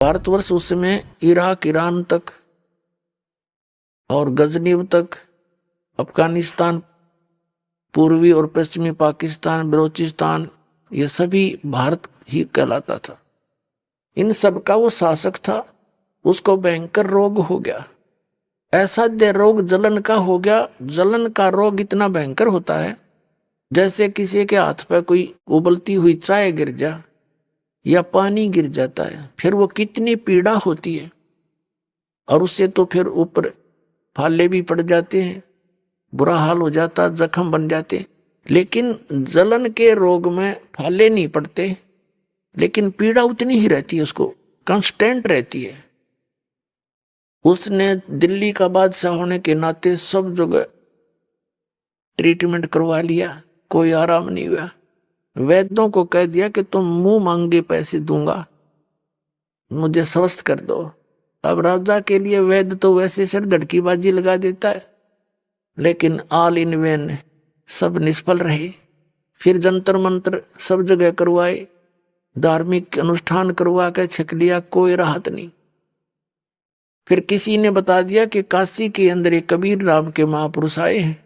भारतवर्ष उस समय Iraq, Iran तक और गजनीब तक, अफगानिस्तान, पूर्वी और पश्चिमी पाकिस्तान, बलोचिस्तान, ये सभी भारत ही कहलाता था। इन सब का वो शासक था। उसको भयंकर रोग हो गया, असाध्य रोग जलन का हो गया। जलन का रोग इतना भयंकर होता है जैसे किसी के हाथ पे कोई उबलती हुई चाय गिर जा या पानी गिर जाता है, फिर वो कितनी पीड़ा होती है। और उससे तो फिर ऊपर फाले भी पड़ जाते हैं, बुरा हाल हो जाता, जख्म बन जाते। लेकिन जलन के रोग में फाले नहीं पड़ते, लेकिन पीड़ा उतनी ही रहती है, उसको कांस्टेंट रहती है। उसने दिल्ली का बादशाह होने के नाते सब जगह ट्रीटमेंट करवा लिया, कोई आराम नहीं हुआ। वैद्यों को कह दिया कि तुम मुंह मांगे पैसे दूंगा, मुझे स्वस्थ कर दो। अब राजा के लिए वैद्य तो वैसे सिर धड़कीबाजी लगा देता है, लेकिन ऑल इन वेन, सब निष्फल रहे। फिर जंतर मंत्र सब जगह करवाए, धार्मिक अनुष्ठान करवा के छक लिया, कोई राहत नहीं। फिर किसी ने बता दिया कि काशी के अंदर एक कबीर नाम के महापुरुष आए हैं,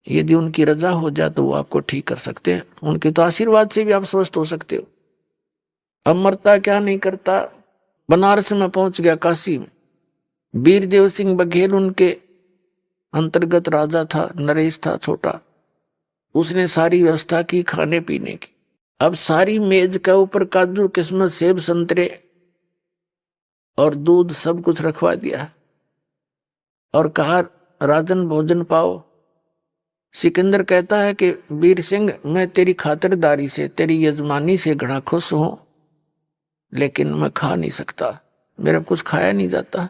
यदि उनकी रजा हो जाए तो वो आपको ठीक कर सकते हैं, उनके तो आशीर्वाद से भी आप स्वस्थ हो सकते हो। अब मरता क्या नहीं करता, बनारस में पहुंच गया, काशी में। वीरदेव सिंह बघेल उनके अंतर्गत राजा था, नरेश था छोटा। उसने सारी व्यवस्था की खाने पीने की। अब सारी मेज के ऊपर काजू, किस्मत, सेब, संतरे और दूध सब कुछ रखवा दिया और कहा राजन भोजन पाओ। सिकंदर कहता है कि वीर सिंह, मैं तेरी खातिरदारी से, तेरी यजमानी से घना खुश हूं, लेकिन मैं खा नहीं सकता, मेरा कुछ खाया नहीं जाता।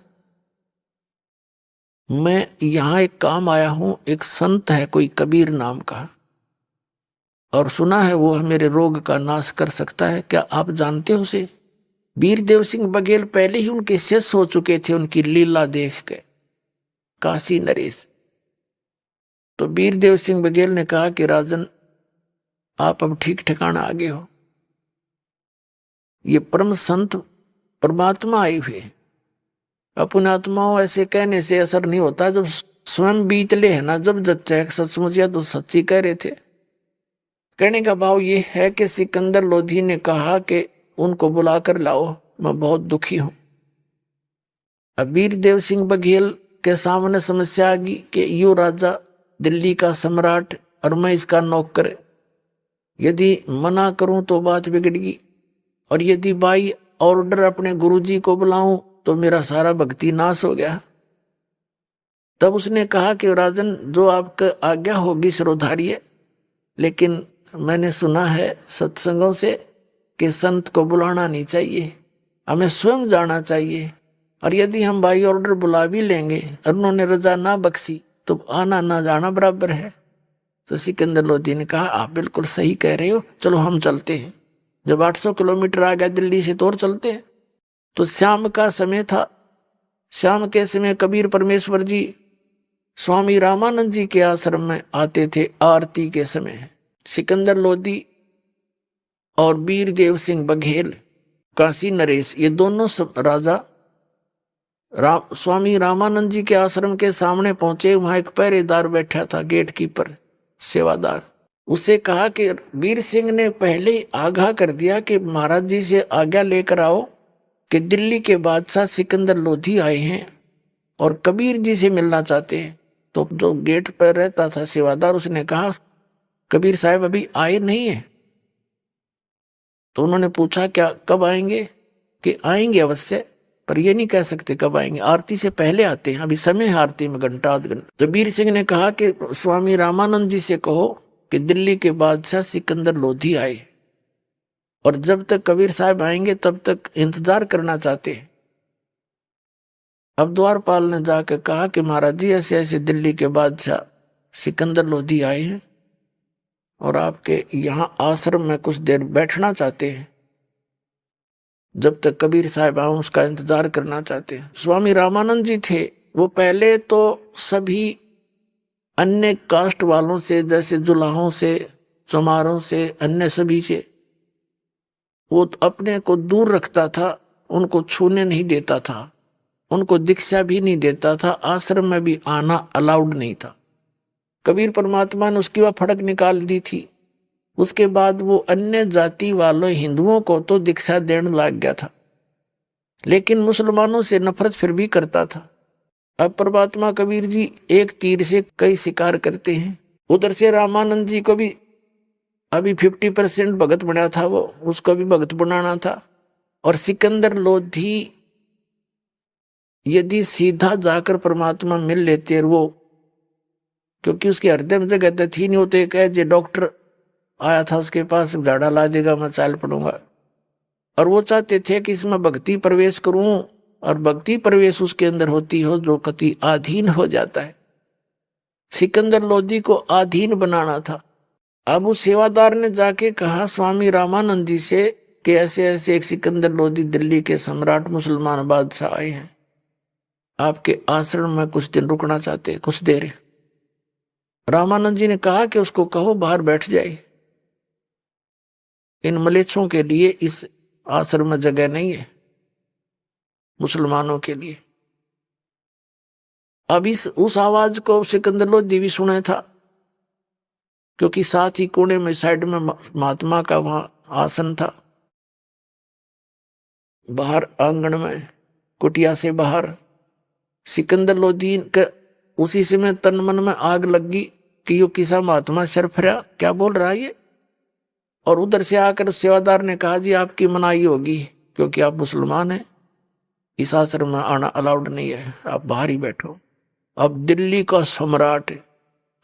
मैं यहां एक काम आया हूं, एक संत है कोई कबीर नाम का, और सुना है वो मेरे रोग का नाश कर सकता है, क्या आप जानते हो उसे? वीरदेव सिंह बघेल पहले ही उनके शिष्य हो चुके थे, उनकी लीला देख के, काशी नरेश। तो वीरदेव सिंह बघेल ने कहा कि राजन, आप अब ठीक ठिकाना आ गए हो। ये परम संत परमात्मा आए हुए, अपने आत्माओं ऐसे कहने से असर नहीं होता, जब स्वयं बीतले है ना, जब जच्चा सचमुच या तो सच्ची कह रहे थे। कहने का भाव ये है कि सिकंदर लोधी ने कहा कि उनको बुलाकर लाओ, मैं बहुत दुखी हूं। अब वीरदेव सिंह बघेल के सामने समस्या आ गई कि यो राजा दिल्ली का सम्राट और मैं इसका नौकर, यदि मना करूं तो बात बिगड़गी, और यदि बाई ऑर्डर अपने गुरुजी को बुलाऊं तो मेरा सारा भक्ति नाश हो गया। तब उसने कहा कि राजन, जो आपका आज्ञा होगी सिरोधार्य, लेकिन मैंने सुना है सत्संगों से कि संत को बुलाना नहीं चाहिए, हमें स्वयं जाना चाहिए, और यदि हम बाई ऑर्डर बुला भी लेंगे और उन्होंने रजा ना बख्शी तो आना ना जाना बराबर है। तो सिकंदर लोधी ने कहा, आप बिल्कुल सही कह रहे हो, चलो हम चलते हैं। जब 800 किलोमीटर आ गया दिल्ली से तो और चलते हैं। तो शाम का समय था। शाम के समय कबीर परमेश्वर जी स्वामी रामानंद जी के आश्रम में आते थे आरती के समय। सिकंदर लोधी और वीरदेव सिंह बघेल, काशी नरेश, ये दोनों सब राजा स्वामी रामानंद जी के आश्रम के सामने पहुंचे। वहां एक पहरेदार बैठा था, गेट कीपर, सेवादार। उसे कहा कि वीर सिंह ने पहले ही आगाह कर दिया कि महाराज जी से आज्ञा लेकर आओ कि दिल्ली के बादशाह सिकंदर लोधी आए हैं और कबीर जी से मिलना चाहते हैं। तो जो गेट पर रहता था सेवादार, उसने कहा, कबीर साहब अभी आए नहीं है। तो उन्होंने पूछा, क्या कब आएंगे? कि आएंगे अवश्य, पर ये नहीं कह सकते कब आएंगे, आरती से पहले आते हैं, अभी समय है आरती में, घंटा आध घंटा। तो वीर सिंह ने कहा कि स्वामी रामानंद जी से कहो कि दिल्ली के बादशाह सिकंदर लोधी आए, और जब तक कबीर साहब आएंगे तब तक इंतजार करना चाहते हैं। अब द्वारपाल ने जाकर कहा कि महाराज जी, ऐसे ऐसे दिल्ली के बादशाह सिकंदर लोधी आए हैं और आपके यहाँ आश्रम में कुछ देर बैठना चाहते हैं, जब तक कबीर साहब आए उसका इंतजार करना चाहते हैं। स्वामी रामानंद जी थे, वो पहले तो सभी अन्य कास्ट वालों से, जैसे जुलाहों से, चमारों से, अन्य सभी से वो तो अपने को दूर रखता था, उनको छूने नहीं देता था, उनको दीक्षा भी नहीं देता था, आश्रम में भी आना अलाउड नहीं था। कबीर परमात्मा ने उसकी वह फड़क निकाल दी थी। उसके बाद वो अन्य जाति वालों हिंदुओं को तो दीक्षा देने लग गया था, लेकिन मुसलमानों से नफरत फिर भी करता था। अब परमात्मा कबीर जी एक तीर से कई शिकार करते हैं। उधर से रामानंद जी को भी अभी 50% भगत बना था, वो उसको भी भगत बनाना था। और सिकंदर लोधी यदि सीधा जाकर परमात्मा मिल लेते, और वो क्योंकि उसके हृदय में जगह तो थी नहीं, होते एक जो डॉक्टर आया था उसके पास, झाड़ा ला देगा मैं चाल पड़ूंगा। और वो चाहते थे कि इसमें भक्ति प्रवेश करूं, और भक्ति प्रवेश उसके अंदर होती हो जो कति आधीन हो जाता है। सिकंदर लोधी को आधीन बनाना था। अब उस सेवादार ने जाके कहा स्वामी रामानंद जी से कि ऐसे ऐसे एक सिकंदर लोधी दिल्ली के सम्राट मुसलमान बादशाह आए हैं, आपके आश्रम में कुछ दिन रुकना चाहते हैं, कुछ देर। रामानंद जी ने कहा कि उसको कहो बाहर बैठ जाए, इन मलेच्छों के लिए इस आश्रम में जगह नहीं है, मुसलमानों के लिए। अब उस आवाज को सिकंदर लोधी भी सुना था, क्योंकि साथ ही कोने में साइड में महात्मा का वहां आसन था। बाहर आंगन में कुटिया से बाहर सिकंदर लोधी के उसी समय तन मन में आग लगी कि यो किसा महात्मा सरफरा क्या बोल रहा है ये। और उधर से आकर सेवादार ने कहा जी आपकी मनाही होगी, क्योंकि आप मुसलमान हैं, इस आश्रम में आना अलाउड नहीं है, आप बाहर ही बैठो। अब दिल्ली का सम्राट है,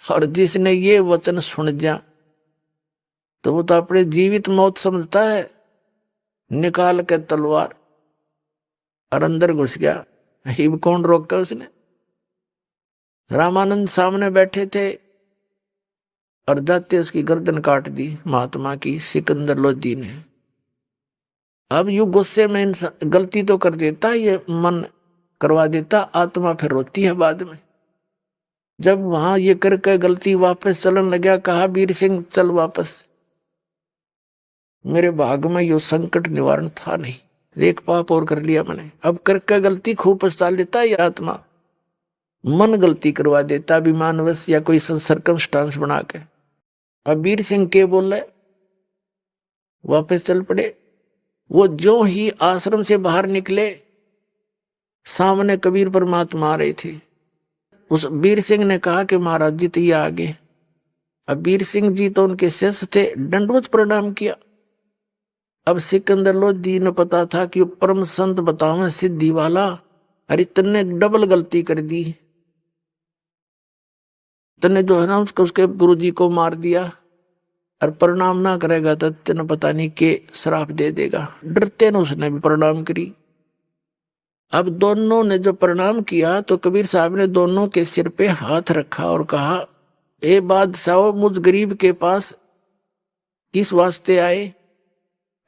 और जिसने ये वचन सुन जा तो वो तो अपने जीवित मौत समझता है, निकाल के तलवार और अंदर घुस गया। हिब कौन रोका उसने। रामानंद सामने बैठे थे और जाते उसकी गर्दन काट दी महात्मा की सिकंदर लोधी ने। अब यू गुस्से में इंसान गलती तो कर देता, ये मन करवा देता, आत्मा फिर रोती है बाद में। जब वहां ये करके गलती वापस चलन लगा, कहा वीर सिंह चल वापस, मेरे भाग में यो संकट निवारण था नहीं, एक पाप और कर लिया मैंने। अब करके गलती खूब पछता लेता है ये आत्मा, मन गलती करवा देता अभिमानवश या कोई सर्कमस्टांस बना के। अब वीर सिंह के बोले वापस चल पड़े। वो जो ही आश्रम से बाहर निकले, सामने कबीर परमात्मा आ रहे थे। उस वीर सिंह ने कहा कि महाराज जी तो ये आगे। अब वीर सिंह जी तो उनके शिष्य थे, दंडवत प्रणाम किया। अब सिकंदर लोधी ने पता था कि परम संत बतावे सिद्धि वाला, अरे तन्ने डबल गलती कर दी, तन्ने जो है ना उसके गुरु जी को मार दिया, और प्रणाम ना करेगा तो तेने पता नहीं के श्राप दे देगा। डरते ने उसने भी प्रणाम करी। अब दोनों ने जब प्रणाम किया तो कबीर साहब ने दोनों के सिर पे हाथ रखा और कहा, ए बादशाह मुझ गरीब के पास किस वास्ते आए।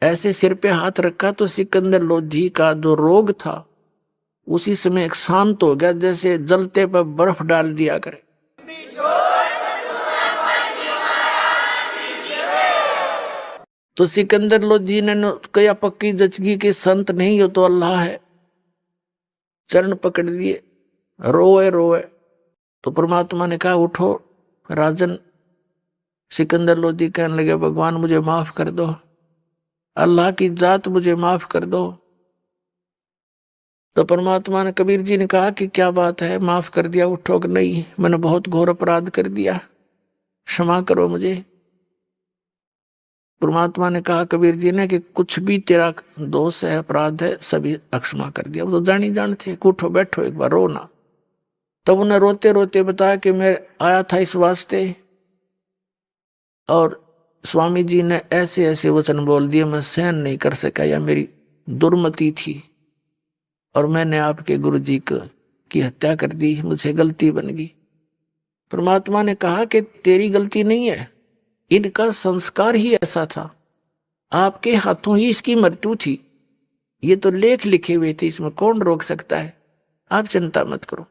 ऐसे सिर पे हाथ रखा तो सिकंदर लोधी का जो रोग था उसी समय एक शांत हो गया, जैसे जलते पर बर्फ डाल दिया करे। तो सिकंदर लोधी ने कहा पक्की जचगी के संत नहीं हो तो अल्लाह है, चरण पकड़ दिए, रोए रोए। तो परमात्मा ने कहा उठो राजन। सिकंदर लोधी कहने लगे भगवान मुझे माफ कर दो, अल्लाह की जात मुझे माफ कर दो। तो परमात्मा ने कबीर जी ने कहा कि क्या बात है, माफ कर दिया, उठो कि नहीं, मैंने बहुत घोर अपराध कर दिया, क्षमा करो मुझे। परमात्मा ने कहा कबीर जी ने कि कुछ भी तेरा दोष है, अपराध है, सभी अक्षमा कर दिया। वो तो जानी जान थे, उठो बैठो एक बार रोना। तब उन्हें रोते रोते बताया कि मैं आया था इस वास्ते, और स्वामी जी ने ऐसे ऐसे वचन बोल दिए, मैं सहन नहीं कर सका, या मेरी दुर्मति थी और मैंने आपके गुरु जी की हत्या कर दी, मुझसे गलती बन गई। परमात्मा ने कहा कि तेरी गलती नहीं है, इनका संस्कार ही ऐसा था, आपके हाथों ही इसकी मृत्यु थी, ये तो लेख लिखे हुए थे, इसमें कौन रोक सकता है, आप चिंता मत करो।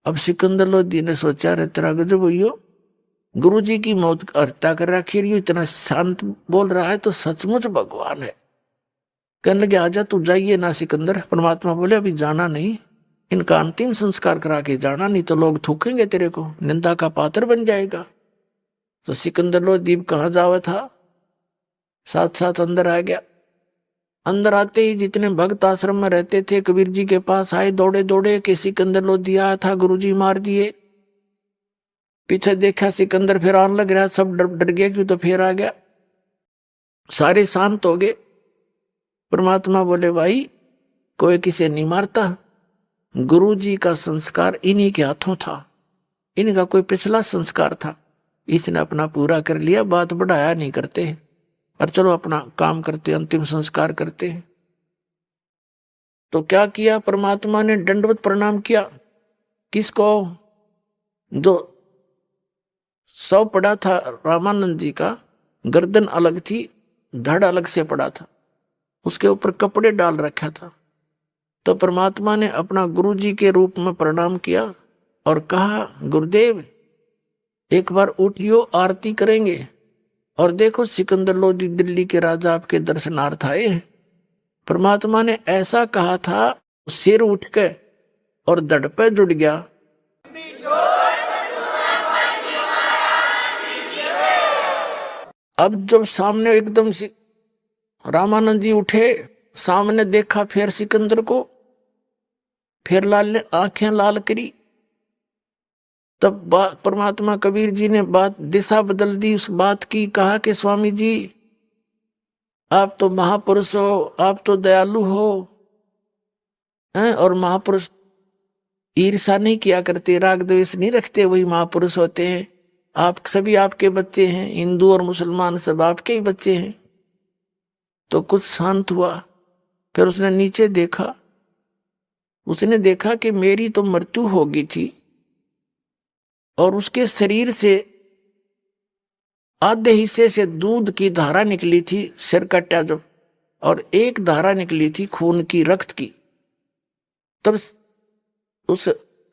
अब सिकंदर लोधी ने सोचा रे तेरा गजब हुई, गुरु जी की मौत हत्या कर रखी, इतना शांत बोल रहा है तो सचमुच भगवान है। कहने लगे आजा तू जाइए ना सिकंदर। परमात्मा बोले अभी जाना नहीं, इनका अंतिम संस्कार करा के जाना, नहीं तो लोग थूकेंगे तेरे को, निंदा का पात्र बन जाएगा। तो सिकंदर लोदीप कहाँ जावा था, साथ साथ अंदर आ गया। अंदर आते ही जितने भक्त आश्रम में रहते थे कबीर जी के पास आए दौड़े दौड़े कि सिकंदर लोधी आया था, गुरुजी मार दिए। पीछे देखा सिकंदर फिर आने लग रहा, सब डर डर गया, क्यों तो फिर आ गया। सारे शांत हो गए। परमात्मा बोले भाई कोई किसे नहीं मारता, गुरुजी का संस्कार इन्हीं के हाथों था, इनका कोई पिछला संस्कार था, इसने अपना पूरा कर लिया, बात बढ़ाया नहीं करते, और चलो अपना काम करते, अंतिम संस्कार करते हैं। तो क्या किया परमात्मा ने, दंडवत प्रणाम किया। किसको? जो सौ पड़ा था रामानंद जी का, गर्दन अलग थी, धड़ अलग से पड़ा था, उसके ऊपर कपड़े डाल रखा था। तो परमात्मा ने अपना गुरु जी के रूप में प्रणाम किया और कहा गुरुदेव एक बार उठियो, आरती करेंगे। और देखो सिकंदर लोदी दिल्ली के राजा आपके दर्शनार्थ आए हैं। परमात्मा ने ऐसा कहा था, सिर उठ के और धड़ पे जुड़ गया। अब जब सामने एकदम से रामानंद जी उठे, सामने देखा फिर सिकंदर को, फिर लाल ने आंखें लाल करी। तब परमात्मा कबीर जी ने बात दिशा बदल दी उस बात की, कहा कि स्वामी जी आप तो महापुरुष हो, आप तो दयालु हो हैं, और महापुरुष ईर्षा नहीं किया करते, राग द्वेष नहीं रखते, वही महापुरुष होते हैं। आप सभी आपके बच्चे हैं, हिंदू और मुसलमान सब आपके ही बच्चे हैं। तो कुछ शांत हुआ। फिर उसने नीचे देखा, उसने देखा कि मेरी तो मृत्यु हो गई थी और उसके शरीर से आधे हिस्से से दूध की धारा निकली थी, सिर कटा जब, और एक धारा निकली थी खून की, रक्त की। तब उस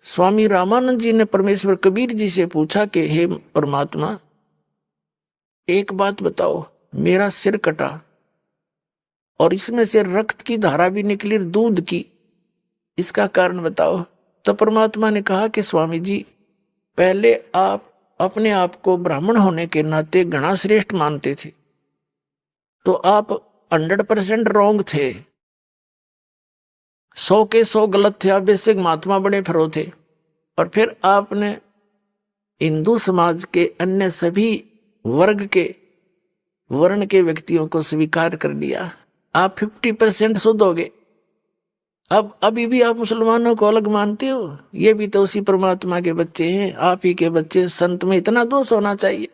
स्वामी रामानंद जी ने परमेश्वर कबीर जी से पूछा कि हे परमात्मा एक बात बताओ, मेरा सिर कटा और इसमें से रक्त की धारा भी निकली, दूध की, इसका कारण बताओ। तो परमात्मा ने कहा कि स्वामी जी पहले आप अपने आप को ब्राह्मण होने के नाते घना श्रेष्ठ मानते थे, तो आप 100% रॉन्ग थे, 100 के 100 गलत थे, आप बेसिक महात्मा बने फिरो थे। और फिर आपने हिंदू समाज के अन्य सभी वर्ग के वर्ण के व्यक्तियों को स्वीकार कर लिया, आप 50% शुद्ध हो गए। अब अभी भी आप मुसलमानों को अलग मानते हो, ये भी तो उसी परमात्मा के बच्चे हैं, आप ही के बच्चे। संत में इतना दोष होना चाहिए,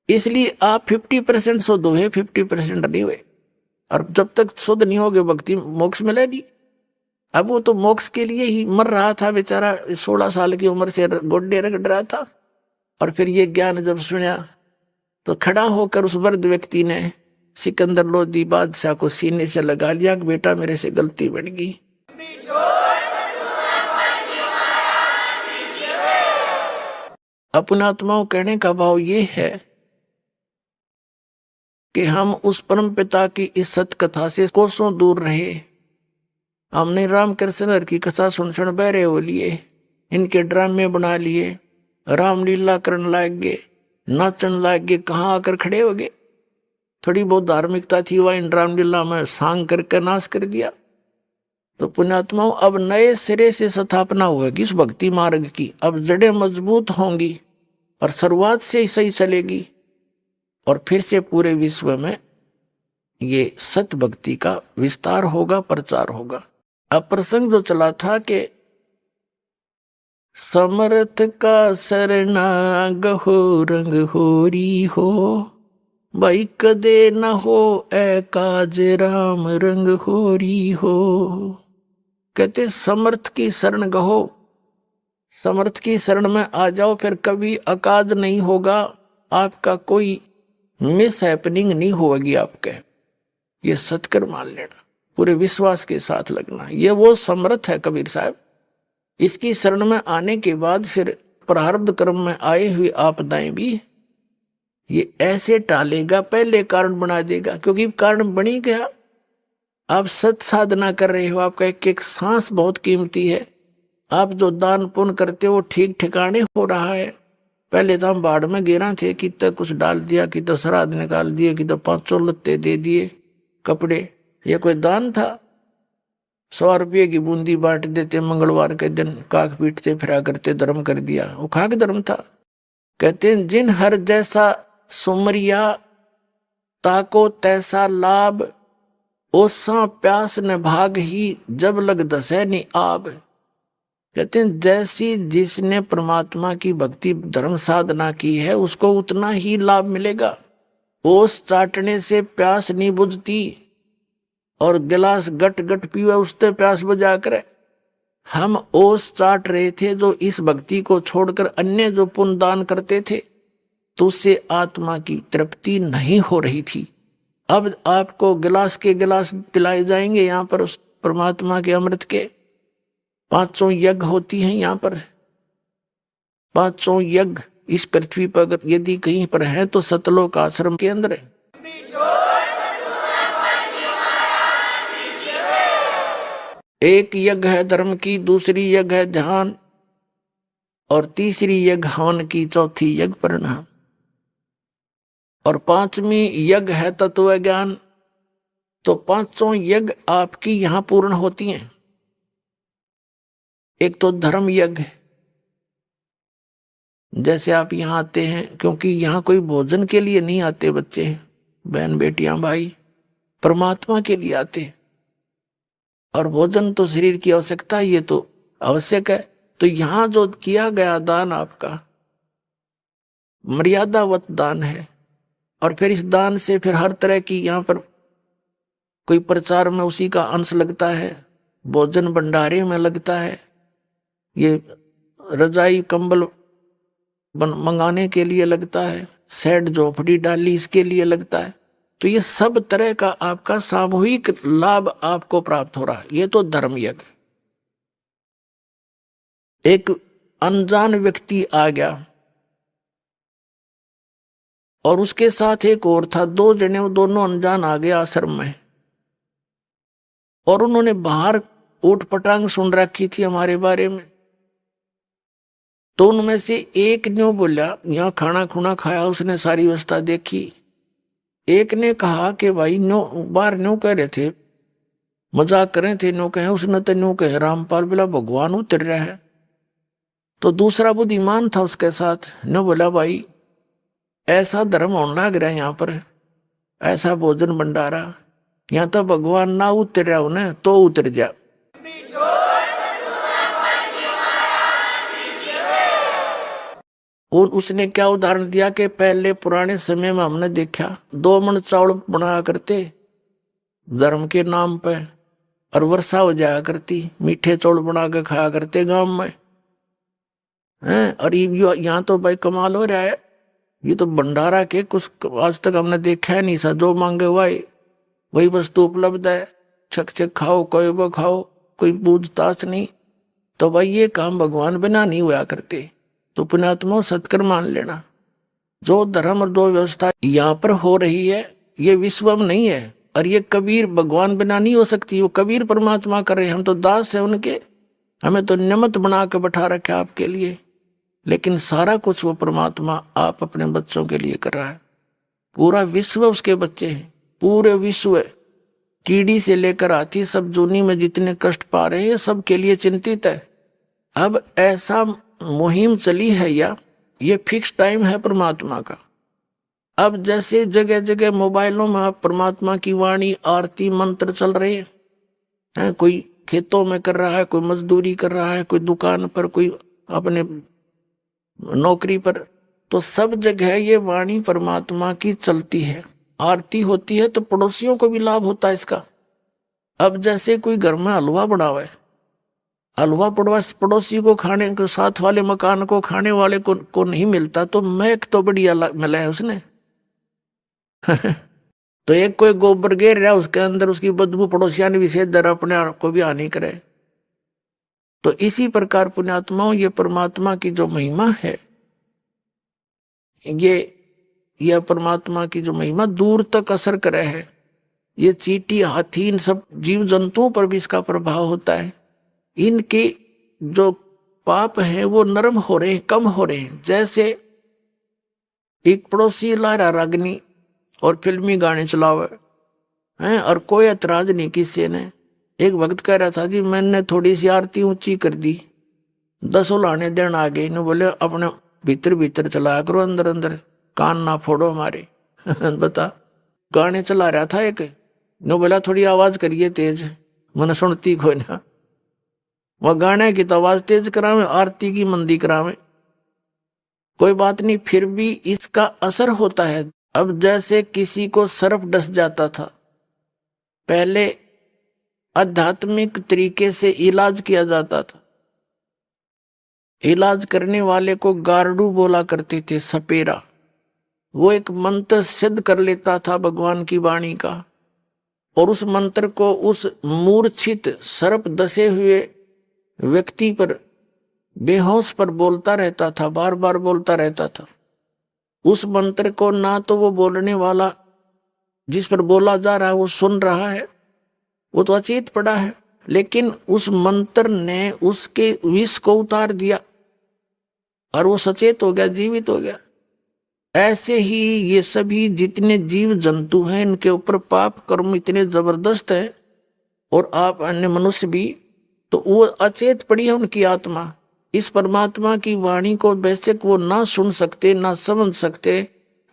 इसलिए आप 50% शुद्ध हुए, 50% नहीं हुए। और जब तक शुद्ध नहीं होगे भक्ति मोक्ष मिले नहीं। अब वो तो मोक्ष के लिए ही मर रहा था बेचारा, 16 साल की उम्र से गोड्डे रगड़ रहा था। और फिर ये ज्ञान जब सुना तो खड़ा होकर उस वृद्ध व्यक्ति ने सिकंदर लोदी बादशाह को सीने से लगा लिया कि बेटा मेरे से गलती बन गई। अपना आत्माओं कहने का भाव ये है कि हम उस परम पिता की इस सत कथा से कोसों दूर रहे। हमने रामकृष्ण की कथा सुन बहरे हो लिए, इनके ड्रामे बना लिए, रामलीला करने लाग गए, नाचन लाग गए, कहाँ आकर खड़े हो गए। थोड़ी बहुत धार्मिकता थी वह इन रामलीला में सांग करके नाश कर दिया। तो पुण्यात्माओं अब नए सिरे से स्थापना होगी इस भक्ति मार्ग की, अब जड़ें मजबूत होंगी और शुरुआत से ही सही चलेगी, और फिर से पूरे विश्व में ये सत भक्ति का विस्तार होगा, प्रचार होगा। अब प्रसंग जो चला था कि समर्थ का शरणागत हो रंग होरी हो, भाई कदे न हो ए काज राम रंग होरी हो। कहते समर्थ की शरण गहो, समर्थ की शरण में आ जाओ, फिर कभी अकाज नहीं होगा, आपका कोई मिस हैपनिंग नहीं होगी आपके। ये सत्कर मान लेना, पूरे विश्वास के साथ लगना, ये वो समर्थ है कबीर साहब। इसकी शरण में आने के बाद फिर प्रारब्ध कर्म में आए हुए आपदाएं भी ये ऐसे टालेगा, पहले कारण बना देगा, क्योंकि कारण बनी गया। आप सत साधना कर रहे हो, आपका एक एक सांस बहुत कीमती है। आप जो दान पुण्य करते हो ठीक ठिकाने हो रहा है। पहले तो हम बाढ़ में गिरा थे, कि तो कुछ डाल दिया, कि तो श्राद्ध निकाल दिए, कि तो 500 लत्ते दे दिए कपड़े। ये कोई दान था? 100 रुपये की बूंदी बांट देते, मंगलवार के दिन काक पीटते फिरा करते, धर्म कर दिया। वो खाक धर्म था? कहते हैं जिन हर जैसा सुमरिया, ताको तैसा लाभ, ओसा प्यास न भाग ही, जब लग दसे नि आब। कहते हैं जैसी जिसने परमात्मा की भक्ति धर्म साधना की है, उसको उतना ही लाभ मिलेगा। ओस चाटने से प्यास नहीं बुझती, और गिलास गट गट पीवे उससे प्यास बुझा करे। हम ओस चाट रहे थे जो इस भक्ति को छोड़कर अन्य जो पुण्य दान करते थे, तो उससे आत्मा की तृप्ति नहीं हो रही थी। अब आपको गिलास के गिलास पिलाए जाएंगे यहाँ पर उस परमात्मा के अमृत के। 500 यज्ञ होती हैं यहाँ पर। 500 यज्ञ इस पृथ्वी पर अगर यदि कहीं पर है तो सतलोक आश्रम के अंदर है। एक यज्ञ है धर्म की, दूसरी यज्ञ है ध्यान, और तीसरी यज्ञ हवन की, चौथी यज्ञ प्रणाम, और 5वीं यज्ञ है तत्व ज्ञान। तो 500 यज्ञ आपकी यहां पूर्ण होती हैं। एक तो धर्म यज्ञ, जैसे आप यहां आते हैं, क्योंकि यहां कोई भोजन के लिए नहीं आते बच्चे, बहन बेटियां भाई, परमात्मा के लिए आते हैं। और भोजन तो शरीर की आवश्यकता, ये तो आवश्यक है। तो यहां जो किया गया दान आपका मर्यादावत दान है। और फिर इस दान से फिर हर तरह की यहाँ पर कोई प्रचार में उसी का अंश लगता है, भोजन भंडारे में लगता है, ये रजाई कंबल मंगाने के लिए लगता है, सेट झोपड़ी डाली इसके लिए लगता है। तो ये सब तरह का आपका सामूहिक लाभ आपको प्राप्त हो रहा है। ये तो धर्म यज्ञ। एक अनजान व्यक्ति आ गया और उसके साथ एक और था, 2 जने, वो दोनों अनजान आ गए आश्रम में, और उन्होंने बाहर ऊट पटांग सुन रखी थी हमारे बारे में। तो उनमें से एक ने बोला, यहाँ खाना खुना खाया उसने, सारी व्यवस्था देखी। एक ने कहा कि भाई नो बाहर न्यू कह रहे थे, मजाक कर रहे थे, न्यू कहे, उसने तो न्यू कहे रामपाल बोला भगवान उतर रहा है। तो दूसरा बुद्धिमान था उसके साथ, न्यू बोला भाई ऐसा धर्म होना लग रहा है यहाँ पर, ऐसा भोजन भंडारा, यहाँ तो भगवान ना उतर रहा उन्हें तो उतर जा। और उसने क्या उदाहरण दिया कि पहले पुराने समय में हमने देखा 2 मन चावल बनाया करते धर्म के नाम पे, और वर्षा हो जाया करती, मीठे चावल बना के खाया करते गांव में हैं। और यहाँ तो भाई कमाल हो रहा है, ये तो भंडारा के कुछ आज तक हमने देखा है नहीं सा, जो मांगे वही वस्तु उपलब्ध है, छक छक खाओ, कोई वो खाओ, कोई पूछताछ नहीं। तो भाई ये काम भगवान बिना नहीं हुआ करते। तो पुण्यात्मा सत्कर्म मान लेना, जो धर्म और जो व्यवस्था यहाँ पर हो रही है ये विश्व में नहीं है, और ये कबीर भगवान बिना नहीं हो सकती। वो कबीर परमात्मा कर रहे हैं, हम तो दास है उनके, हमें तो निमित्त बना के बैठा रखा आपके लिए, लेकिन सारा कुछ वो परमात्मा आप अपने बच्चों के लिए कर रहा है। पूरा विश्व उसके बच्चे हैं, पूरे विश्व, कीड़ी से लेकर हाथी सब जूनी में जितने कष्ट पा रहे हैं सबके लिए चिंतित है। अब ऐसा मुहिम चली है, या ये फिक्स टाइम है परमात्मा का। अब जैसे जगह जगह मोबाइलों में आप परमात्मा की वाणी आरती मंत्र चल रहे हैं, कोई खेतों में कर रहा है, कोई मजदूरी कर रहा है, कोई दुकान पर, कोई अपने नौकरी पर, तो सब जगह ये वाणी परमात्मा की चलती है, आरती होती है, तो पड़ोसियों को भी लाभ होता है इसका। अब जैसे कोई घर में हलवा बनावे, हलवा पड़ोसी को खाने को, साथ वाले मकान को, खाने वाले को नहीं मिलता, तो महक तो बढ़िया मिला है उसने। तो एक कोई गोबर गिर रहा है उसके अंदर, उसकी बदबू पड़ोसिया ने विशेष दर अपने आप को भी हानि करे। तो इसी प्रकार पुण्यात्माओं, ये परमात्मा की जो महिमा है, ये परमात्मा की जो महिमा दूर तक असर करे है। ये चींटी, हाथी, इन सब जीव जंतुओं पर भी इसका प्रभाव होता है। इनके जो पाप हैं वो नरम हो रहे हैं, कम हो रहे हैं। जैसे एक पड़ोसी ला रहा रागनी और फिल्मी गाने चलावे हैं और कोई ऐतराज नहीं किसी ने। एक भक्त कह रहा था जी मैंने थोड़ी सी आरती ऊंची कर दी, 10 लाने देन आ गए। इन्होंने बोले अपने भीतर भीतर चलाया करो, अंदर अंदर कान ना फोड़ो हमारे। बता, गाने चला रहा था एक, नो बोला थोड़ी आवाज करिए तेज, मैंने सुनती कोई ना। वह गाने की तो आवाज तेज करावे, आरती की मंदी करावे, कोई बात नहीं, फिर भी इसका असर होता है। अब जैसे किसी को सर्प डस जाता था, पहले आध्यात्मिक तरीके से इलाज किया जाता था। इलाज करने वाले को गारडू बोला करते थे, सपेरा। वो एक मंत्र सिद्ध कर लेता था भगवान की वाणी का, और उस मंत्र को उस मूर्छित सर्प दसे हुए व्यक्ति पर, बेहोश पर बोलता रहता था, बार बार बोलता रहता था। उस मंत्र को ना तो वो बोलने वाला जिस पर बोला जा रहा है वो सुन रहा है, वो तो अचेत पड़ा है, लेकिन उस मंत्र ने उसके विष को उतार दिया और वो सचेत हो गया, जीवित हो गया। ऐसे ही ये सभी जितने जीव जंतु हैं, इनके ऊपर पाप कर्म इतने जबरदस्त है, और आप अन्य मनुष्य भी, तो वो अचेत पड़ी है उनकी आत्मा। इस परमात्मा की वाणी को बेशक वो ना सुन सकते, ना समझ सकते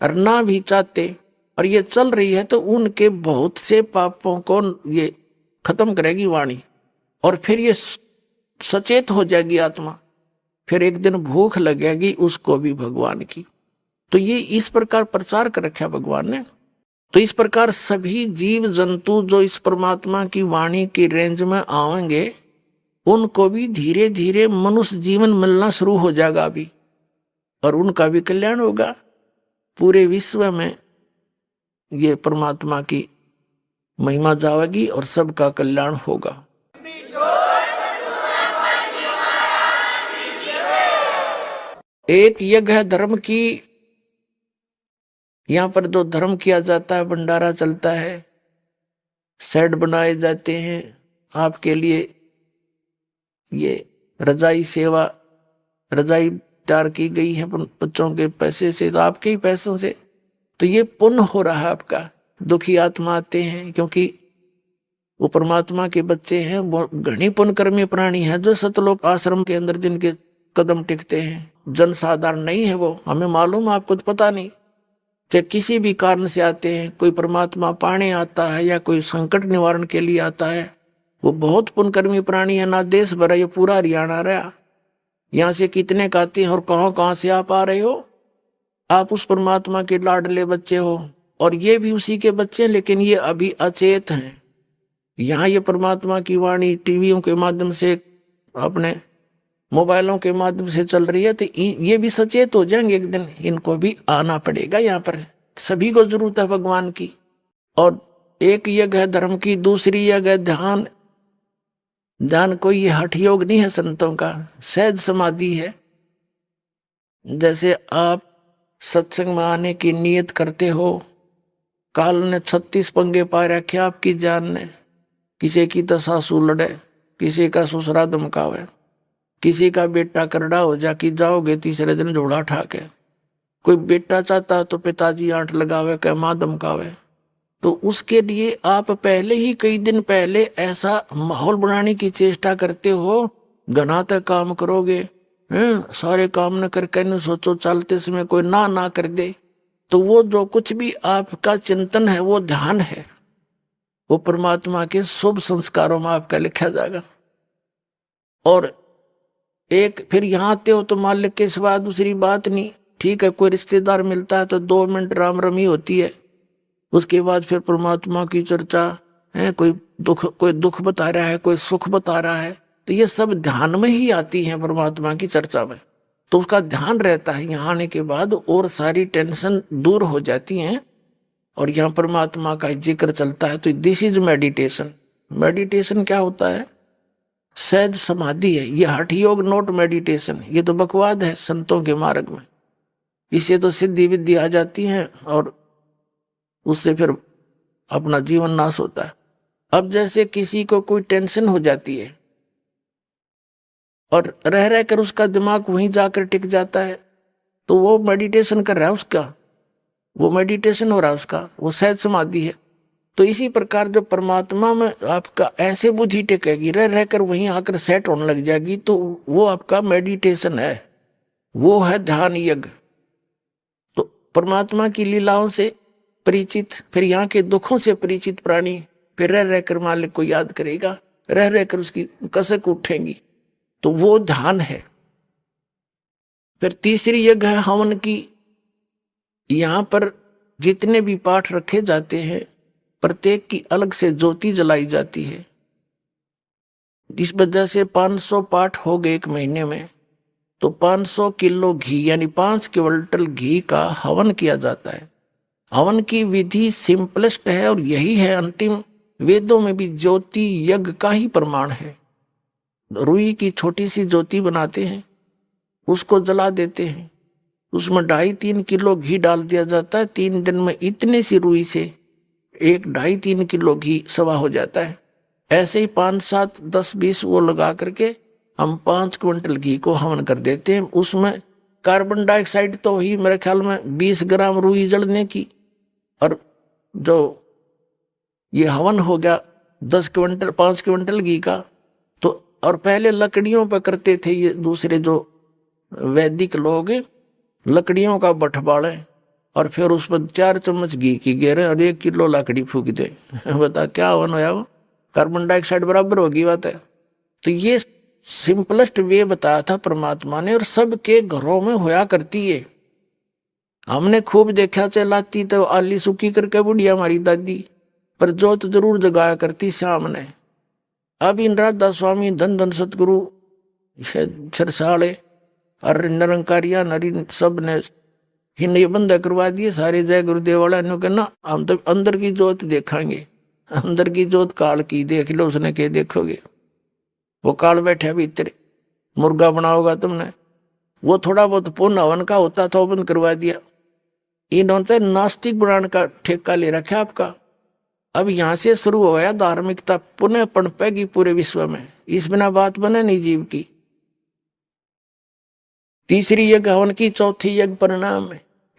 और ना भी चाहते, और ये चल रही है तो उनके बहुत से पापों को ये खत्म करेगी वाणी, और फिर ये सचेत हो जाएगी आत्मा। फिर एक दिन भूख लगेगी उसको भी भगवान की। तो ये इस प्रकार प्रचार कर रखा भगवान ने। तो इस प्रकार सभी जीव जंतु जो इस परमात्मा की वाणी की रेंज में आएंगे, उनको भी धीरे धीरे मनुष्य जीवन मिलना शुरू हो जाएगा अभी, और उनका भी कल्याण होगा। पूरे विश्व में ये परमात्मा की महिमा जाएगी और सबका कल्याण होगा। एक यज्ञ है धर्म की, यहाँ पर जो धर्म किया जाता है, भंडारा चलता है, सेट बनाए जाते हैं आपके लिए, ये रजाई सेवा, रजाई तैयार की गई है बच्चों के पैसे से, तो आपके ही पैसों से, तो ये पुण्य हो रहा है आपका। दुखी आत्मा आते हैं, क्योंकि वो परमात्मा के बच्चे हैं, वो घनी पुण्य कर्मी प्राणी हैं, जो सतलोक आश्रम के अंदर जिनके कदम टिकते हैं। जनसाधारण नहीं है वो, हमें मालूम, आपको तो पता नहीं। चाहे किसी भी कारण से आते हैं, कोई परमात्मा पाने आता है या कोई संकट निवारण के लिए आता है, वो बहुत पुण्यकर्मी प्राणी है। ना देश भर, ये पूरा हरियाणा रहा, यहाँ से कितने आते हैं और कहाँ से आप आ रहे हो। आप उस परमात्मा के लाडले बच्चे हो, और ये भी उसी के बच्चे हैं, लेकिन ये अभी अचेत हैं। यहाँ ये परमात्मा की वाणी टीवियों के माध्यम से, अपने मोबाइलों के माध्यम से चल रही है, तो ये भी सचेत हो जाएंगे एक दिन। इनको भी आना पड़ेगा यहाँ पर, सभी को जरूरत है भगवान की। और एक यज्ञ है धर्म की, दूसरी यज्ञ है ध्यान। ध्यान कोई ये हठ योग नहीं है संतों का, सहज समाधि है। जैसे आप सत्संग में आने की नियत करते हो, काल ने 36 पंगे पा रखे आपकी जान ने, किसी की तो सासू लड़े, किसी का ससुरा धमकावे, किसी का बेटा करड़ा हो जा कि जाओगे तीसरे दिन झोला उठा के, कोई बेटा चाहता तो पिताजी आंट लगावे, क्या माँ धमकावे। तो उसके लिए आप पहले ही कई दिन पहले ऐसा माहौल बनाने की चेष्टा करते हो, घना तक काम करोगे हैं, सारे काम न करके न सोचो चलते समय कोई ना कर दे, तो वो जो कुछ भी आपका चिंतन है वो ध्यान है, वो परमात्मा के शुभ संस्कारों में आपका लिखा जाएगा। और एक फिर यहाँ आते हो तो मालिक के सिवा दूसरी बात नहीं। ठीक है, कोई रिश्तेदार मिलता है तो 2 मिनट राम रमी होती है, उसके बाद फिर परमात्मा की चर्चा है, कोई दुख बता रहा है, कोई सुख बता रहा है, तो ये सब ध्यान में ही आती है परमात्मा की चर्चा में। तो उसका ध्यान रहता है यहाँ आने के बाद, और सारी टेंशन दूर हो जाती हैं, और यहाँ परमात्मा का जिक्र चलता है। तो दिस इज मेडिटेशन। मेडिटेशन क्या होता है? सहज समाधि है। ये हठ योग नोट मेडिटेशन, ये तो बकवाद है संतों के मार्ग में। इससे तो सिद्धि विद्धि आ जाती है, और उससे फिर अपना जीवन नाश होता है। अब जैसे किसी को कोई टेंशन हो जाती है और रह रह कर उसका दिमाग वहीं जाकर टिक जाता है, तो वो मेडिटेशन कर रहा है, उसका वो मेडिटेशन हो रहा है, उसका वो सहज समाधि है। तो इसी प्रकार जब परमात्मा में आपका ऐसे बुद्धि टिकेगी, रह रहकर वहीं आकर सेट होने लग जाएगी, तो वो आपका मेडिटेशन है, वो है ध्यान यज्ञ। तो परमात्मा की लीलाओं से परिचित, फिर यहाँ के दुखों से परिचित प्राणी फिर रह रहकर मालिक को याद करेगा, रह रहकर उसकी कसक उठेंगी, तो वो ध्यान है। फिर तीसरी यज्ञ है हवन की। यहाँ पर जितने भी पाठ रखे जाते हैं, प्रत्येक की अलग से ज्योति जलाई जाती है। इस वजह से 500 पाठ हो गए एक महीने में, तो 500 किलो घी यानी 5 क्विंटल घी का हवन किया जाता है। हवन की विधि सिंपलेस्ट है और यही है अंतिम। वेदों में भी ज्योति यज्ञ का ही प्रमाण है। रुई की छोटी सी ज्योति बनाते हैं, उसको जला देते हैं, उसमें 2.5-3 किलो घी डाल दिया जाता है। 3 दिन में इतने सी रुई से 1-2.5-3 किलो घी सवा हो जाता है। ऐसे ही 5, 7, 10, 20 वो लगा करके हम 5 क्विंटल घी को हवन कर देते हैं। उसमें कार्बन डाइऑक्साइड तो ही मेरे ख्याल में 20 ग्राम रुई जलने की, और जो ये हवन हो गया 10 क्विंटल 5 क्विंटल घी का। तो और पहले लकड़ियों पर करते थे ये दूसरे जो वैदिक लोग, लकड़ियों का बटवाड़े, और फिर उस पर 4 चम्मच घी की गेरे और 1 किलो लकड़ी फूक दे। बता क्या हवन होया वो, कार्बन डाइऑक्साइड बराबर होगी बात है। तो ये सिंपलेस्ट वे बताया था परमात्मा ने, और सबके घरों में होया करती है। हमने खूब देखा चलाती तो आली सुखी करके बुढ़िया हमारी दादी, पर जोत जरूर जगाया करती शाम ने। अब इन राधा स्वामी धन धन सतगुरु सरसाले और निरंकारिया नरी सब ने ये बंद करवा दिए सारे। जय गुरुदेव वाला ने कहना हम तो अंदर की जोत देखांगे, अंदर की जोत काल की देख लो। उसने के देखोगे, वो काल बैठा भीतर, मुर्गा बनाओगा तुमने। वो थोड़ा बहुत पुण्य हवन का होता था वो बंद करवा दिया। इन्होंने नास्तिक बनाने का ठेका ले रखा आपका। अब यहाँ से शुरू हो गया धार्मिकता पुनः पनपेगी पूरे विश्व में, इस बिना बात बने नहीं जीव की। तीसरी यज्ञ हवन की, चौथी यज्ञ प्रणाम।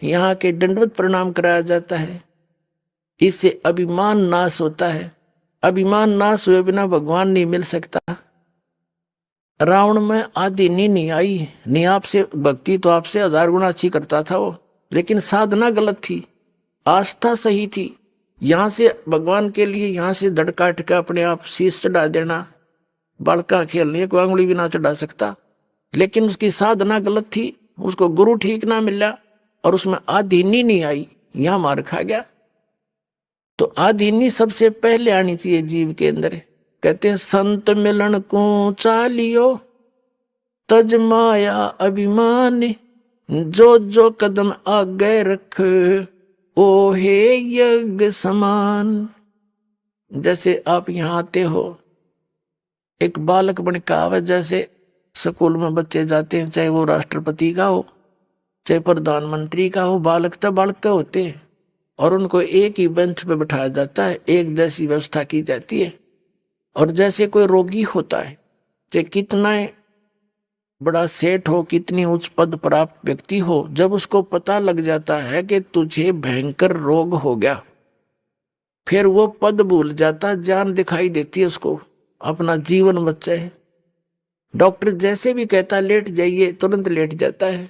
यहाँ के दंडवत प्रणाम कराया जाता है। इससे अभिमान नाश होता है। अभिमान नाश हुए बिना भगवान नहीं मिल सकता। रावण में आदि नहीं आई, नहीं आपसे भक्ति तो आपसे 1000 गुना अच्छी करता था वो, लेकिन साधना गलत थी, आस्था सही थी। यहाँ से भगवान के लिए यहाँ से धड़ काट के अपने आप शीश चढ़ा देना, बालका खेलने को आंगुली भी ना चढ़ा सकता, लेकिन उसकी साधना गलत थी, उसको गुरु ठीक ना मिला और उसमें आधीनी नहीं आई, यहाँ मार खा गया। तो आधीनी सबसे पहले आनी चाहिए जीव के अंदर। कहते हैं संत मिलन को चालियो तज माया अभिमान, जो जो कदम आगे रख ओ हे यज्ञ समान। जैसे आप यहाँ आते हो, एक बालक बन के आवे, जैसे स्कूल में बच्चे जाते हैं, चाहे वो राष्ट्रपति का हो चाहे प्रधानमंत्री का हो, बालक तो बालक का होते हैं और उनको एक ही बेंच पे बिठाया जाता है, एक जैसी व्यवस्था की जाती है। और जैसे कोई रोगी होता है, चाहे कितना बड़ा सेठ हो, कितनी उच्च पद प्राप्त व्यक्ति हो, जब उसको पता लग जाता है कि तुझे भयंकर रोग हो गया, फिर वो पद भूल जाता, जान दिखाई देती है उसको, अपना जीवन बचा है। डॉक्टर जैसे भी कहता है लेट जाइए, तुरंत लेट जाता है।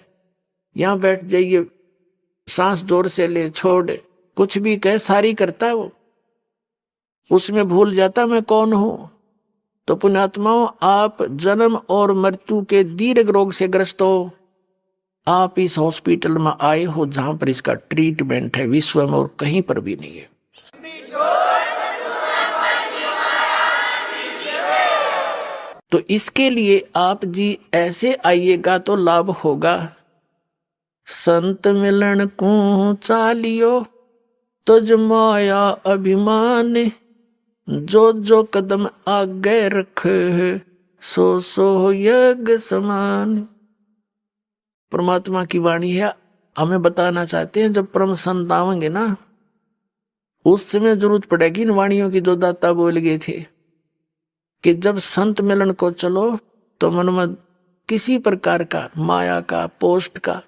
यहाँ बैठ जाइए, सांस जोर से ले छोड़, कुछ भी कहे सारी करता है वो, उसमें भूल जाता मैं कौन हूं। तो पुण्यात्माओं, आप जन्म और मृत्यु के दीर्घ रोग से ग्रस्त हो, आप इस हॉस्पिटल में आए हो जहां पर इसका ट्रीटमेंट है, विश्व में और कहीं पर भी नहीं है। तो इसके लिए आप जी ऐसे आइएगा तो लाभ होगा। संत मिलन को चालियो तुझ माया अभिमान, जो जो कदम आगे रख सो सो यज्ञ समान। परमात्मा की वाणी है, हमें बताना चाहते हैं जब परम संत आवेंगे ना, उस समय जरूरत पड़ेगी इन वाणियों की जो दाता बोल गए थे कि जब संत मिलन को चलो तो मन में किसी प्रकार का माया का पोस्ट का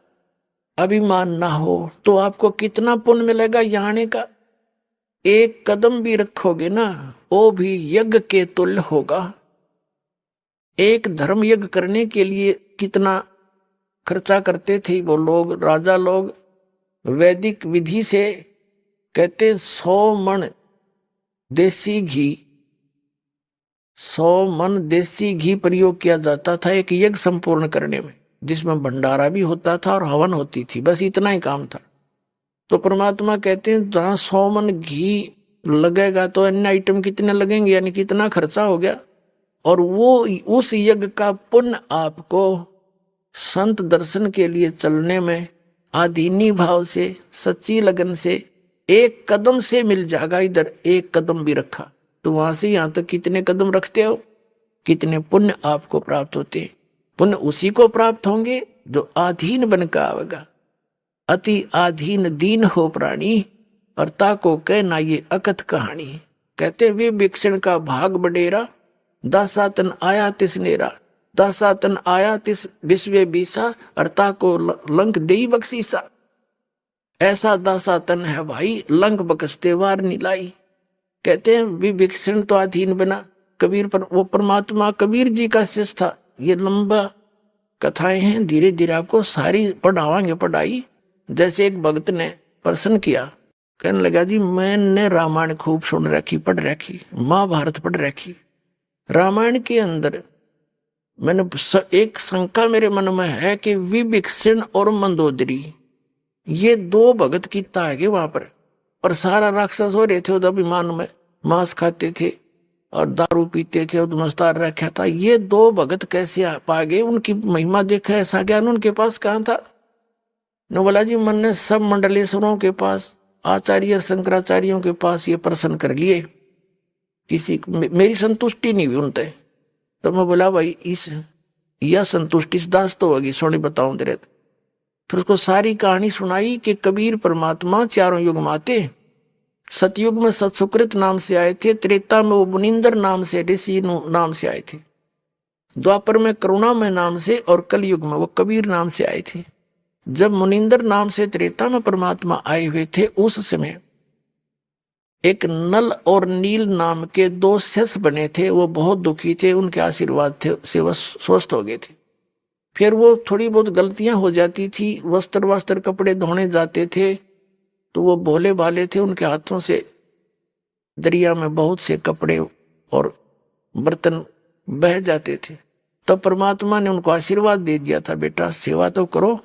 अभिमान ना हो तो आपको कितना पुण्य मिलेगा यहाँ आने का। एक कदम भी रखोगे ना वो भी यज्ञ के तुल्य होगा। एक धर्म यज्ञ करने के लिए कितना खर्चा करते थे वो लोग, राजा लोग। वैदिक विधि से कहते 100 मन देसी घी, 100 मन देसी घी प्रयोग किया जाता था एक यज्ञ संपूर्ण करने में, जिसमें भंडारा भी होता था और हवन होती थी, बस इतना ही काम था। तो परमात्मा कहते हैं जहां 100 मन घी लगेगा तो अन्य आइटम कितने लगेंगे, यानी कितना खर्चा हो गया। और वो उस यज्ञ का पुण्य आपको संत दर्शन के लिए चलने में आधीनी भाव से सच्ची लगन से एक कदम से मिल जाएगा। इधर एक कदम भी रखा तो वहां से यहां तक कितने कदम रखते हो, कितने पुण्य आपको प्राप्त होते हैं। पुण्य उसी को प्राप्त होंगे जो आधीन बनकर आवेगा। अति आधीन दीन हो प्राणी, और ताको कहना ये अकथ कहानी। कहते वे विक्षण का भाग बडेरा, दासातन आया तिस नेरा, दासातन आया तिस विश्व बीसा, और ताको लंक देई बख्शीसा। ऐसा दासातन है भाई लंक बकसते वार नीलाई। कहते हैं विभीषण तो अधीन बना कबीर पर, वो परमात्मा कबीर जी का शिष्य था। ये लंबा कथाएं हैं, धीरे धीरे आपको सारी पढ़ावांगे पढ़ाई। जैसे एक भक्त ने प्रश्न किया, कहने लगा जी मैंने रामायण खूब सुन रखी, पढ़ रखी, महाभारत पढ़ रखी, रामायण के अंदर मैंने एक शंका मेरे मन में है कि विभीषण और मंदोदरी ये 2 भगत कितना है वहां पर, और सारा राक्षस हो रहे थे उधर अभिमान में, मांस खाते थे और दारू पीते थे और मस्तार रखा था। ये 2 भगत कैसे आ गए, उनकी महिमा देखा, ऐसा ज्ञान उनके पास कहाँ था। न बोला जी मन ने सब मंडलेश्वरों के पास, आचार्य शंकराचार्यों के पास ये प्रश्न कर लिए, किसी मेरी संतुष्टि नहीं हुई उनते। तो मैं बोला भाई इस यह संतुष्टि दास तो होगी, सोनी बताऊं तेरे। फिर उसको सारी कहानी सुनाई कि कबीर परमात्मा चारों युग में आते। सतयुग में सतसुकृत नाम से आए थे, त्रेता में वो मुनिंदर नाम से ऋषि नाम से आए थे, द्वापर में करुणामय नाम से, और कलयुग में वो कबीर नाम से आए थे। जब मुनिंदर नाम से त्रेता में परमात्मा आए हुए थे उस समय एक नल और नील नाम के 2 शिष्य बने थे। वो बहुत दुखी थे, उनके आशीर्वाद से वो स्वस्थ हो गए थे। फिर वो थोड़ी बहुत गलतियां हो जाती थी, वस्त्र कपड़े धोने जाते थे तो वो भोले भाले थे, उनके हाथों से दरिया में बहुत से कपड़े और बर्तन बह जाते थे। तब परमात्मा ने उनको आशीर्वाद दे दिया था, बेटा सेवा तो करो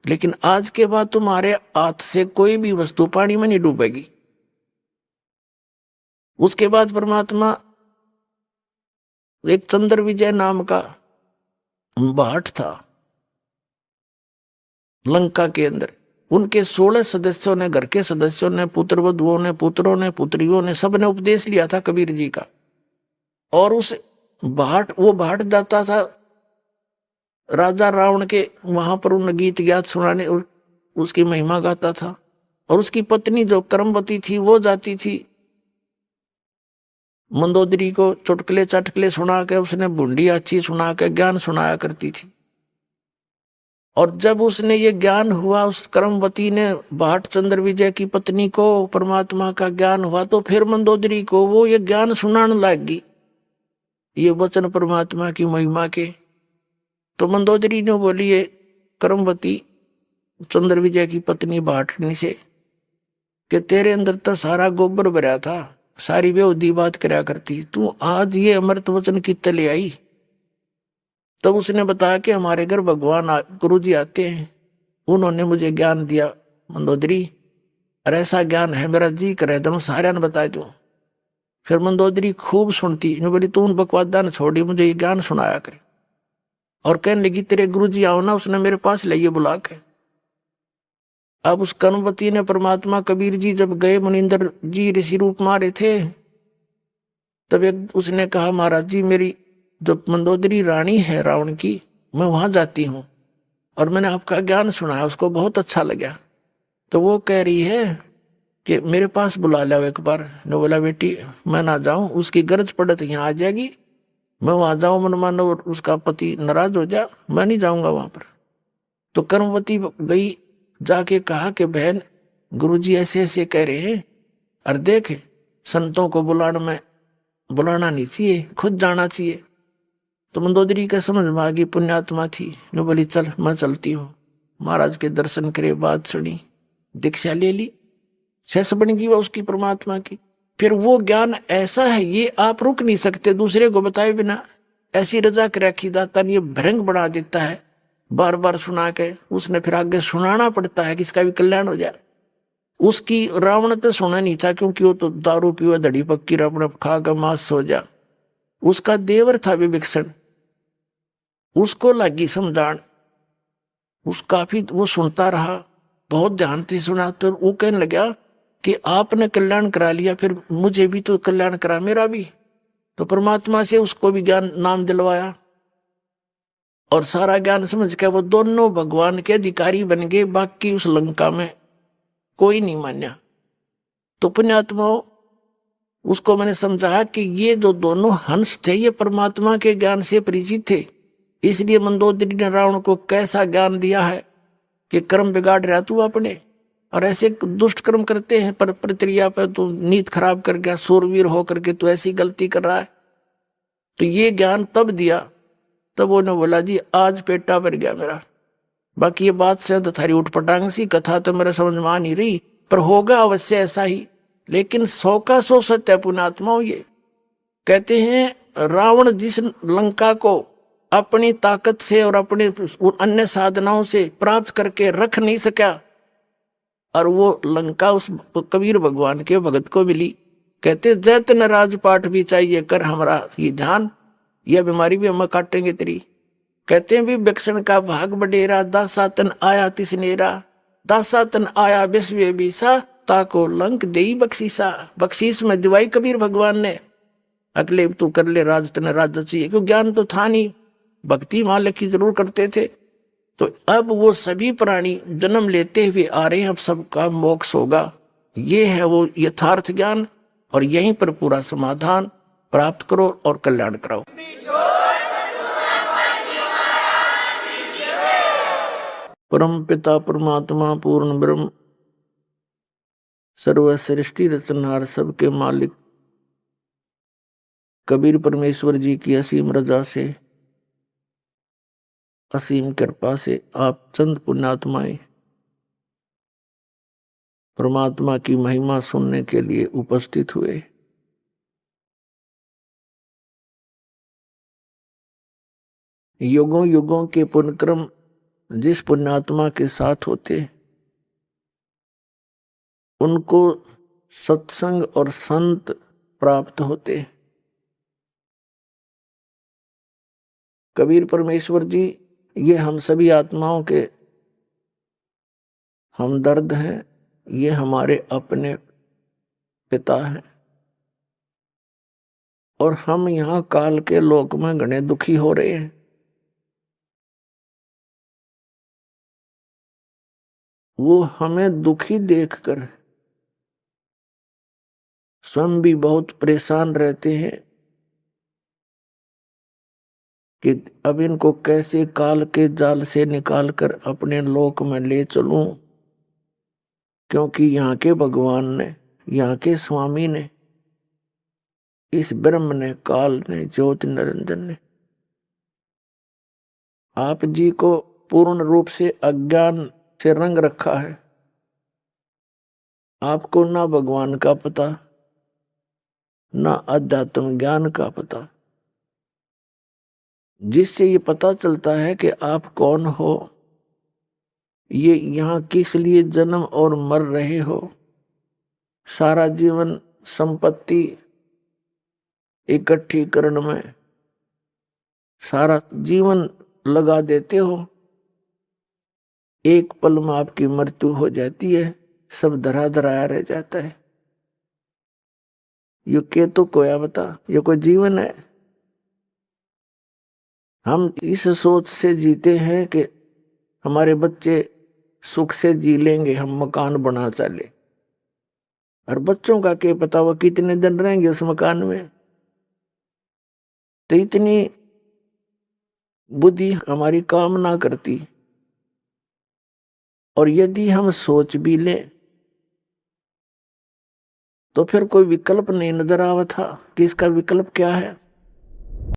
लेकिन आज के बाद तुम्हारे हाथ से कोई भी वस्तु पानी में नहीं डूबेगी। उसके बाद परमात्मा एक चंद्र विजय नाम का भाट था लंका के अंदर, उनके 16 सदस्यों ने, घर के सदस्यों ने, पुत्रवधुओं ने, पुत्रों ने, पुत्रियों ने, सब ने उपदेश लिया था कबीर जी का। और उस वो भाट जाता था राजा रावण के वहां पर, उन गीत ज्ञात सुनाने और उसकी महिमा गाता था। और उसकी पत्नी जो कर्मवती थी वो जाती थी मंदोदरी को चुटकुले चटकले सुना के, उसने बूंदी अच्छी सुना के ज्ञान सुनाया करती थी। और जब उसने ये ज्ञान हुआ, उस कर्मवती ने भाट चंद्र विजय की पत्नी को परमात्मा का ज्ञान हुआ, तो फिर मंदोदरी को वो ये ज्ञान सुनाने लगी, ये वचन परमात्मा की महिमा के। तो मंदोदरी ने बोली ये कर्मवती चंद्र विजय की पत्नी भाटनी से कि तेरे अंदर तो सारा गोबर भरा था, सारी बेहूदी बात करया करती, तू आज ये अमृत वचन कितने ले आई। तब उसने बताया कि हमारे घर भगवान गुरु जी आते हैं, उन्होंने मुझे ज्ञान दिया मंदोदरी, और ऐसा ज्ञान है मेरा जी करे तो सारे ने बता दूं। फिर मंदोदरी खूब सुनती, बोली तू उन बकवादा ने छोड़ी, मुझे ये ज्ञान सुनाया करे। और कहने लगी तेरे गुरु जी आओ ना, उसने मेरे पास लाइए बुला के। अब उस कर्मवती ने परमात्मा कबीर जी जब गए, मुनिंदर जी ऋषि रूप मारे थे, तब एक उसने कहा महाराज जी मेरी जो मंदोदरी रानी है रावण की, मैं वहां जाती हूँ और मैंने आपका ज्ञान सुना है, उसको बहुत अच्छा लगा। तो वो कह रही है कि मेरे पास बुला लिया एक बार। ने बोला बेटी मैं ना जाऊं, उसकी गरज पड़े तो यहाँ आ जाएगी, मैं वहां जाऊं मन मानो और उसका पति नाराज हो जा, मैं नहीं जाऊंगा वहां पर। तो कर्मवती गई, जाके कहा कि बहन गुरुजी ऐसे ऐसे कह रहे हैं, और देख संतों को बुलाना नहीं चाहिए, खुद जाना चाहिए। तो मंदोदरी का समझ में आ गई, पुण्यात्मा थी, ने बोली चल मैं चलती हूँ। महाराज के दर्शन करे, बात सुनी, दीक्षा ले ली, शेष बन गई वो उसकी परमात्मा की। फिर वो ज्ञान ऐसा है, ये आप रुक नहीं सकते दूसरे को बताए बिना। ऐसी रजा कर रखी दाता ने, ये भ्रंग बना देता है बार बार सुना के, उसने फिर आगे सुनाना पड़ता है कि इसका भी कल्याण हो जाए। उसकी रावण तो सुना नहीं था, क्योंकि वो तो दारू पीवा धड़ी पक्की अपने खा कर मांस सो जा। उसका देवर था विभीषण, उसको लगी समझान, उस काफी वो सुनता रहा, बहुत ध्यान से सुना। तो वो कहने लगा कि आपने कल्याण करा लिया, फिर मुझे भी तो कल्याण करा, मेरा भी। तो परमात्मा से उसको भी ज्ञान नाम दिलवाया, और सारा ज्ञान समझ के वो दोनों भगवान के अधिकारी बन गए। बाकी उस लंका में कोई नहीं मान्या। तो पुण्यात्माओं, उसको मैंने समझाया कि ये जो दोनों हंस थे, ये परमात्मा के ज्ञान से परिचित थे। इसलिए मंदोदरी ने रावण को कैसा ज्ञान दिया है कि कर्म बिगाड़ रहा तू अपने, और ऐसे दुष्ट कर्म करते हैं पर प्रक्रिया पर तू नीत खराब कर गया, सूरवीर होकर के तू ऐसी गलती कर रहा है। तो ये ज्ञान तब दिया, तब उन्होंने बोला जी आज पेटा भर गया मेरा। बाकी ये बात से तो थारी उठपटांग सी कथा तो मेरे समझ में आ नहीं रही, पर होगा अवश्य ऐसा ही। लेकिन 100 का 100 सत्य है पुण्यात्माओं। ये कहते हैं रावण जिस लंका को अपनी ताकत से और अपने अन्य साधनाओं से प्राप्त करके रख नहीं सका, और वो लंका उस कबीर भगवान के भगत को मिली। कहते जैतन राजपाट भी चाहिए कर हमारा ये ध्यान, यह बीमारी भी हम काटेंगे तेरी। कहते हैं भी विभीषण का भाग बडेरा, दासातन आया तिसनेरा, दासातन आया विश्व बीसा, ताको लंक देई बख्शीसा। बख्शीश में दिवाई कबीर भगवान ने, अगले तू कर ले राज, तने राज चाहिए, क्यों ज्ञान तो था नहीं, भक्ति मालिक की जरूर करते थे। तो अब वो सभी प्राणी जन्म लेते हुए आ रहे हैं, अब सबका मोक्ष होगा। ये है वो यथार्थ ज्ञान, और यहीं पर पूरा समाधान प्राप्त करो और कल्याण कराओ। परम पिता परमात्मा पूर्ण ब्रह्म सर्व सृष्टि रचनहार सबके मालिक कबीर परमेश्वर जी की असीम रजा से, असीम कृपा से आप चंद पुण्यात्माएं परमात्मा की महिमा सुनने के लिए उपस्थित हुए। युगों युगों के पुण्यक्रम जिस पुण्यात्मा के साथ होते, उनको सत्संग और संत प्राप्त होते। कबीर परमेश्वर जी ये हम सभी आत्माओं के हमदर्द हैं, ये हमारे अपने पिता हैं, और हम यहाँ काल के लोक में घने दुखी हो रहे हैं। वो हमें दुखी देखकर स्वयं भी बहुत परेशान रहते हैं कि अब इनको कैसे काल के जाल से निकालकर अपने लोक में ले चलूं, क्योंकि यहाँ के भगवान ने, यहाँ के स्वामी ने, इस ब्रह्म ने, काल ने, ज्योति निरंजन ने आप जी को पूर्ण रूप से अज्ञान से रंग रखा है। आपको ना भगवान का पता, ना अध्यात्म ज्ञान का पता, जिससे ये पता चलता है कि आप कौन हो, ये यहाँ किस लिए जन्म और मर रहे हो। सारा जीवन संपत्ति इकट्ठी करने में सारा जीवन लगा देते हो, एक पल में आपकी मृत्यु हो जाती है, सब धरा धराया रह जाता है। ये के तो कोया बता, ये कोई जीवन है? हम इस सोच से जीते हैं कि हमारे बच्चे सुख से जी लेंगे, हम मकान बना चले। और बच्चों का क्या पता वो कितने दिन रहेंगे उस मकान में। तो इतनी बुद्धि हमारी काम ना करती। और यदि हम सोच भी लें तो फिर कोई विकल्प नहीं नजर आवा था कि इसका विकल्प क्या है।